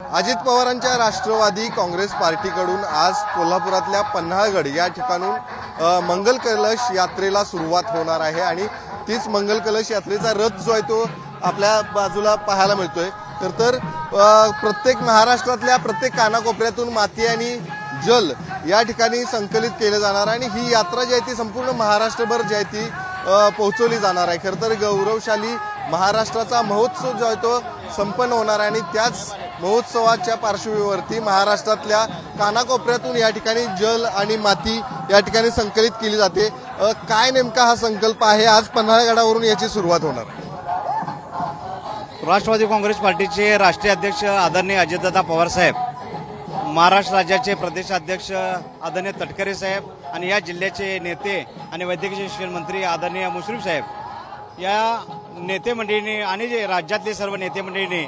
अजित पवारांच्या राष्ट्रवादी काँग्रेस पार्टीकडून आज कोल्हापुरातल्या पन्हाळगड या ठिकाणून मंगल कलश यात्रेला सुरुवात होणार आहे आणि तीच मंगल कलश यात्रेचा रथ जो आहे तो आपल्या बाजूला पाहायला मिळतोय। तर प्रत्येक महाराष्ट्रातल्या प्रत्येक कानाकोपऱ्यातून माती आणि जल या ठिकाणी संकलित केले जाणार आणि ही यात्रा जी आहे ती संपूर्ण महाराष्ट्रभर जी आहे ती पोहोचवली जाणार आहे। खरं तर गौरवशाली महाराष्ट्राचा महोत्सव जो आहे तो संपन्न होणार आहे आणि त्याच महोत्सवाच्या पार्श्वभूमीवरती महाराष्ट्रातल्या कानाकोपऱ्यातून या ठिकाणी जल आणि माती या ठिकाणी संकलित केली जाते। काय नेमका हा संकल्प आहे, आज पन्हाळगडावरून याची सुरुवात होणार। राष्ट्रवादी काँग्रेस पार्टीचे राष्ट्रीय अध्यक्ष आदरणीय अजितदादा पवार साहेब, महाराष्ट्र राज्याचे प्रदेशाध्यक्ष आदरणीय तटकरे साहेब आणि या जिल्ह्याचे नेते आणि वैद्यकीय शिक्षण मंत्री आदरणीय मुश्रीफ साहेब, या नेते मंडळींनी आणि जे राज्यातले सर्व नेते मंडळींनी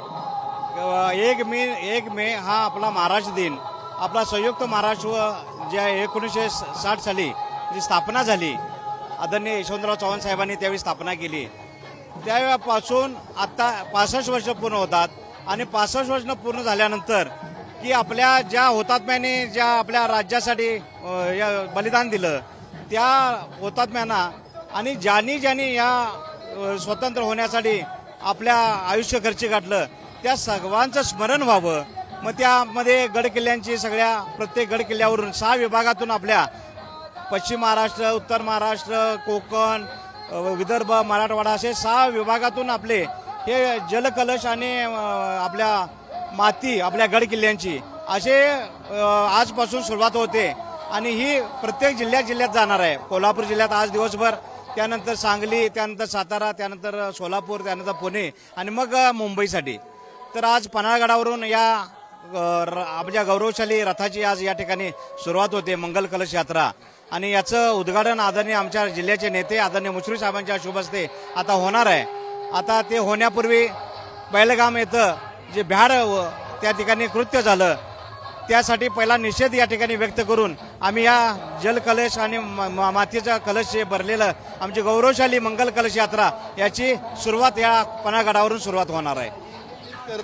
1 मे हा आपला महाराष्ट्र दिन, आपला संयुक्त महाराष्ट्र ज्या 1960 साली जी स्थापना झाली, आदरणीय यशवंतराव चव्हाण साहेबांनी त्यावेळी स्थापना केली, त्यावेळेपासून आता 65 वर्ष पूर्ण होतात आणि 65 वर्ष पूर्ण झाल्यानंतर की आपल्या ज्या हुतात्म्याने ज्या आपल्या राज्यासाठी बलिदान दिलं त्या हुतात्म्यांना आणि ज्यांनी या स्वतंत्र होण्यासाठी आपल्या आयुष्य खर्ची गाठलं त्या सर्वांचं स्मरण व्हावं। मग त्यामध्ये गडकिल्ल्यांची सगळ्या प्रत्येक गडकिल्ल्यावरून 6 विभागातून आपल्या पश्चिम महाराष्ट्र, उत्तर महाराष्ट्र, कोकण, विदर्भ, मराठवाडा असे 6 विभागातून आपले हे जलकलश आणि आपल्या माती आपल्या गडकिल्ल्यांची असे आजपासून सुरुवात होते आणि ही प्रत्येक जिल्ह्यात जाणार आहे। कोल्हापूर जिल्ह्यात आज दिवसभर, त्यानंतर सांगली, त्यानंतर सातारा, त्यानंतर सोलापूर, त्यानंतर पुणे आणि मग मुंबईसाठी। तर आज पन्हाळगडावरून या आपल्या गौरवशाली रथाची आज या ठिकाणी सुरुवात होते, मंगल कलश यात्रा, आणि याचं उद्घाटन आदरणीय आमच्या जिल्ह्याचे नेते आदरणीय मुश्रीफ साहेबांच्या शुभ हस्ते आता होणार आहे। आता ते होण्यापूर्वी बैलगाम येथं जे भ्याड त्या ठिकाणी कृत्य झालं त्यासाठी पहिला निषेध या ठिकाणी व्यक्त करून आम्ही या जलकलश आणि मातीचा कलश भरलेलं आमची गौरवशाली मंगल कलश यात्रा याची सुरुवात या पन्हाळगडावरून सुरुवात होणार आहे।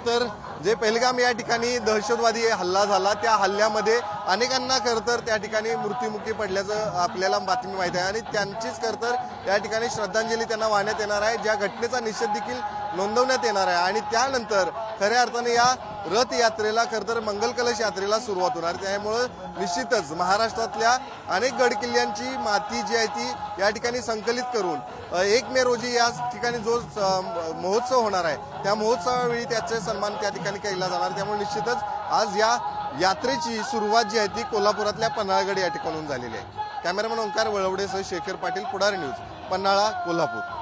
तर जे पहलगाम या ठिकाणी दहशतवादी हल्ला झाला त्या हल्ल्यामध्ये अनेकांना खरतर त्या ठिकाणी मृत्युमुखी पडल्याचं आपल्याला बातमी माहिती आहे आणि त्यांचीच खरतर त्या ठिकाणी श्रद्धांजली त्यांना वाहण्यात येणार आहे, ज्या घटनेचा निषेध देखील नोंदवण्यात येणार आहे आणि त्यानंतर खऱ्या अर्थाने या रथ यात्रेला खरतर मंगल कलश यात्रेला सुरुवात होणार। त्यामुळे निश्चितच महाराष्ट्रातल्या अनेक गडकिल्ल्यांची माती जी आहे ती या ठिकाणी संकलित करून 1 मे रोजी या ठिकाणी जो महोत्सव होणार आहे त्या महोत्सवावेळी त्याचे सन्मान त्या ठिकाणी केला जाणार। त्यामुळे निश्चितच आज या यात्रेची सुरुवात जी आहे ती कोल्हापुरातल्या पन्हाळगड या ठिकाणून झालेली आहे। कॅमेरामॅन ओंकार वळवडेसह शेखर पाटील, पुढारी न्यूज, पन्हाळा, कोल्हापूर।